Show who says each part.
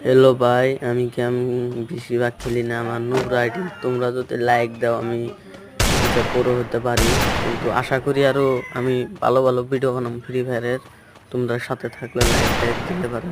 Speaker 1: Hello ভাই, আমি game বেশিরভাগ খেলি না। আমার নুব রাইডিং, তোমরা যদি লাইক দাও আমি এটা পুরো হতে পারি। কিন্তু আশা করি আরো আমি ভালো ভালো ভিডিও বানাবো ফ্রি ফায়ারের। তোমরা সাথে থাকলে লাইক দিতে পারে।